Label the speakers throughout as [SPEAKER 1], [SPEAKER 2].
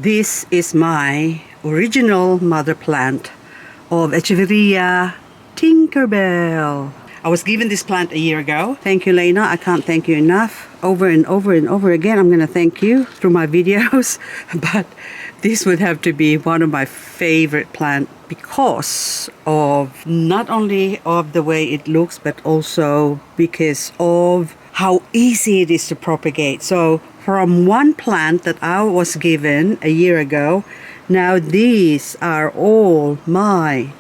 [SPEAKER 1] This is my original mother plant of Echeveria Tinkerbell. I was given this plant a year ago. Thank you, Lena. I can't thank you enough. Over and over and over again, I'm going to thank you through my videos. But this would have to be one of my favorite plants because of not only of the way it looks, but also because of how easy it is to propagate. So from one plant that I was given a year ago, now these are all my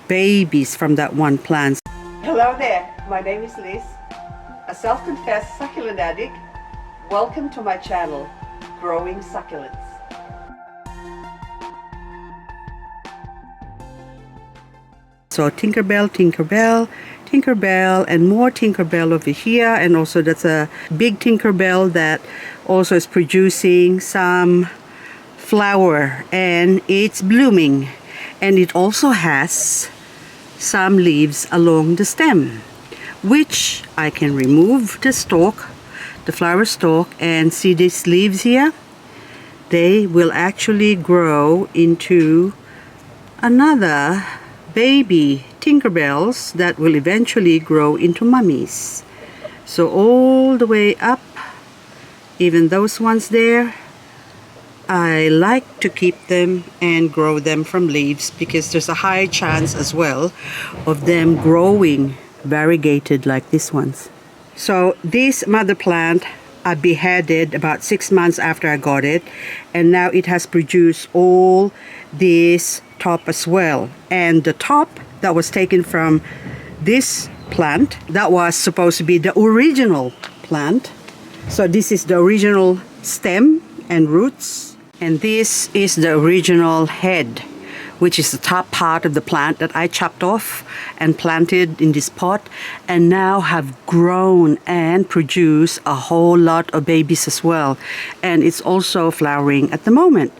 [SPEAKER 1] babies from that one plant. Hello there, my name is Liz, a self-confessed succulent addict. Welcome to my channel, Growing Succulents. So Tinkerbell, Tinkerbell, Tinkerbell, and more Tinkerbell over here, and also that's a big Tinkerbell that also is producing some flower and it's blooming, and it also has some leaves along the stem, which I can remove the stalk, the flower stalk, and see these leaves here. They will actually grow into another baby Tinkerbells that will eventually grow into mummies. So all the way up, even those ones there, I like to keep them and grow them from leaves because there's a high chance as well of them growing variegated like these ones. So this mother plant I beheaded about 6 months after I got it, and now it has produced all this top as well. And the top that was taken from this plant, that was supposed to be the original plant. So this is the original stem and roots, and this is the original head, which is the top part of the plant that I chopped off and planted in this pot, and now have grown and produced a whole lot of babies as well. And it's also flowering at the moment.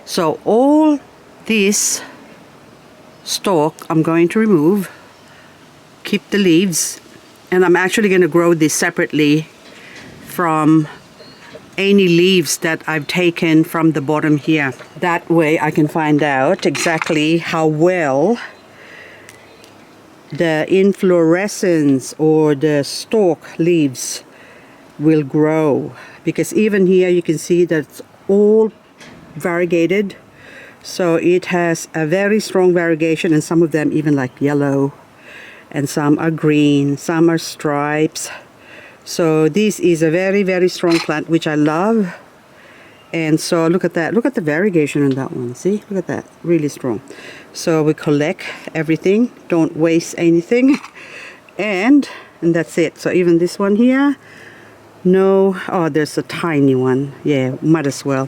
[SPEAKER 1] So all this stalk I'm going to remove, keep the leaves, and I'm actually going to grow this separately from any leaves that I've taken from the bottom here. That way I can find out exactly how well the inflorescence or the stalk leaves will grow, because even here you can see that it's all variegated. So it has a very strong variegation, and some of them even like yellow, and some are green, some are stripes. So this is a very, very strong plant, which I love. And so look at that. Look at the variegation on that one. See? Look at that. Really strong. So we collect everything. Don't waste anything. And that's it. So even this one here. No. Oh, there's a tiny one. Yeah, might as well.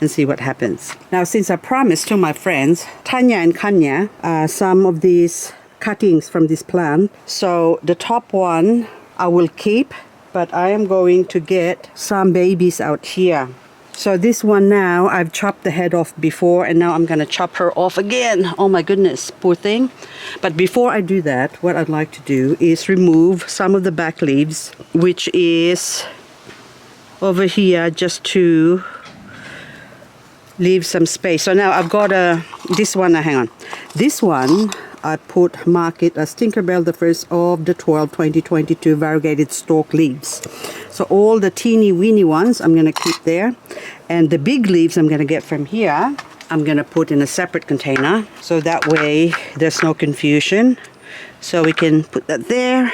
[SPEAKER 1] And see what happens. Now, since I promised to my friends, Tanya and Kanya, some of these cuttings from this plant. So the top one I will keep, but I am going to get some babies out here. So this one now, I've chopped the head off before, and now I'm going to chop her off again. Oh my goodness, poor thing. But before I do that, what I'd like to do is remove some of the back leaves, which is over here, just to leave some space. So now I've got this one, hang on. This one, I mark it as Tinkerbell, the first of the 12 2022 variegated stalk leaves. So all the teeny weeny ones I'm going to keep there, and the big leaves I'm going to get from here, I'm going to put in a separate container, so that way there's no confusion. So we can put that there,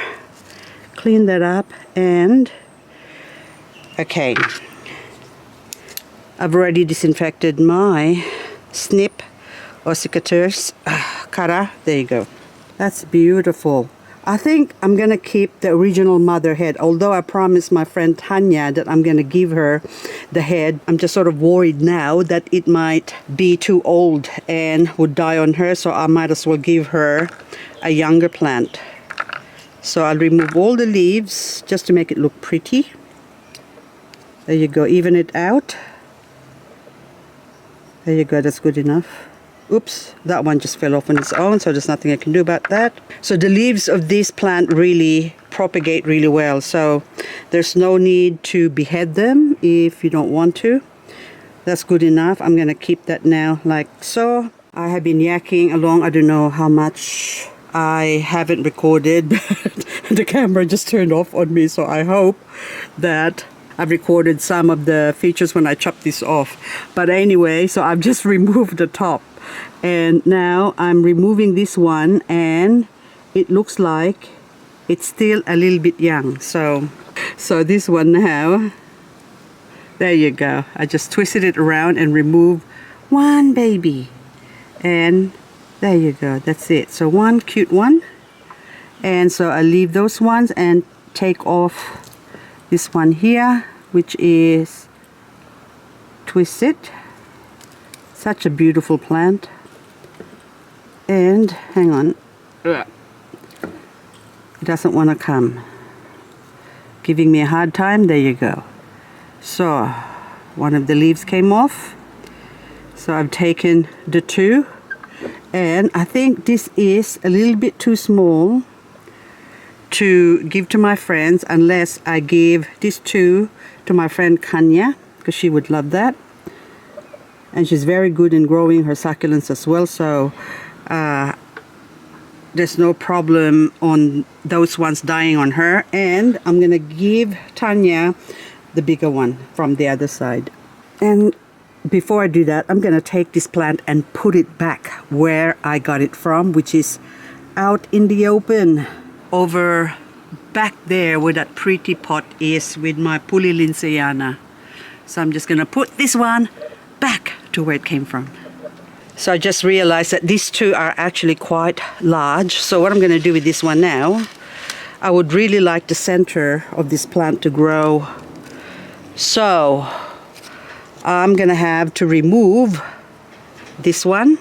[SPEAKER 1] clean that up, and okay, I've already disinfected my snip or secateurs cutter. There you go. That's beautiful. I think I'm gonna keep the original mother head, although I promised my friend Tanya that I'm gonna give her the head. I'm just sort of worried now that it might be too old and would die on her, so I might as well give her a younger plant. So I'll remove all the leaves just to make it look pretty. There you go, even it out. There you go, that's good enough. Oops, that one just fell off on its own, so there's nothing I can do about that. So the leaves of this plant really propagate really well, so there's no need to behead them if you don't want to. That's good enough. I'm gonna keep that now like so. I have been yakking along. I don't know how much I haven't recorded, but the camera just turned off on me, so I hope that I've recorded some of the features when I chop this off. But anyway, so I've just removed the top, and now I'm removing this one, and it looks like it's still a little bit young. So this one now, there you go. I just twisted it around and removed one baby, and there you go. That's it. So one cute one, and so I leave those ones and take off this one here, which is twisted. Such a beautiful plant. And hang on, it doesn't want to come, giving me a hard time. There you go. So one of the leaves came off, so I've taken the two, and I think this is a little bit too small to give to my friends, unless I give these two to my friend Kanya, because she would love that, and she's very good in growing her succulents as well. So there's no problem on those ones dying on her, and I'm gonna give Tanya the bigger one from the other side. And before I do that, I'm gonna take this plant and put it back where I got it from, which is out in the open, over back there where that pretty pot is with my Puli Lindsayana. So I'm just gonna put this one back to where it came from. So I just realized that these two are actually quite large. So what I'm gonna do with this one now, I would really like the center of this plant to grow. So I'm gonna have to remove this one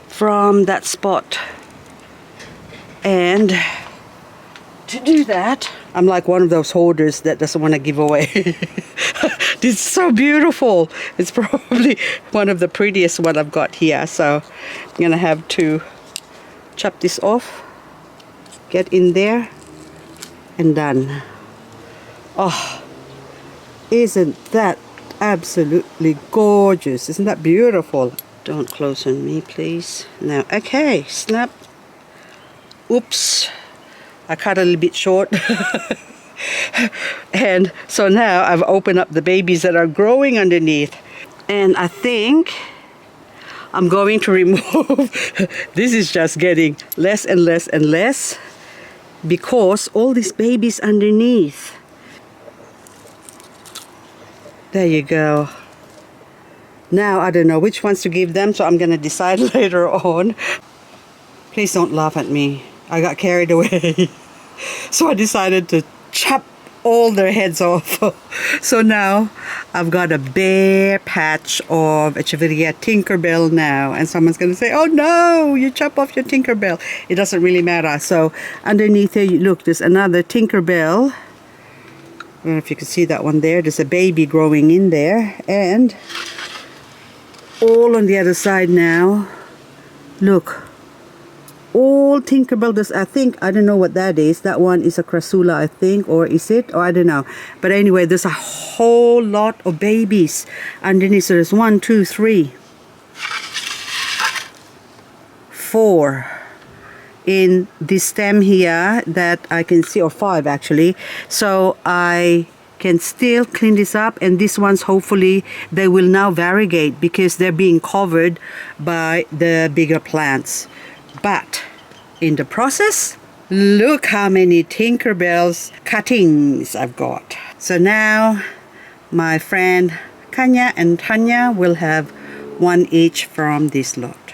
[SPEAKER 1] from that spot. And to do that, I'm like one of those hoarders that doesn't want to give away. This is so beautiful. It's probably one of the prettiest one I've got here. So I'm gonna have to chop this off, get in there, and done. Oh, isn't that absolutely gorgeous? Isn't that beautiful? Don't close on me, please. Now, okay, snap. Oops, I cut a little bit short. And so now I've opened up the babies that are growing underneath, and I think I'm going to remove this is just getting less and less and less, because all these babies underneath. There you go. Now I don't know which ones to give them, so I'm gonna decide later on. Please don't laugh at me. I got carried away. So I decided to chop all their heads off. So now I've got a bare patch of Echeveria Tinkerbell now, and someone's gonna say, oh no, you chop off your Tinkerbell. It doesn't really matter. So underneath here, look, there's another Tinkerbell. I don't know if you can see that one there. There's a baby growing in there, and all on the other side now, look, all Tinkerbell. Does, I think, I don't know what that is. That one is a crassula, I think, or is it? Or I don't know. But anyway, there's a whole lot of babies underneath. So there's 1, 2, 3, 4 in this stem here that I can see, or 5 actually. So I can still clean this up, and these ones, hopefully they will now variegate because they're being covered by the bigger plants. But in the process, look how many Tinkerbell's cuttings I've got. So now my friend Kanya and Tanya will have one each from this lot.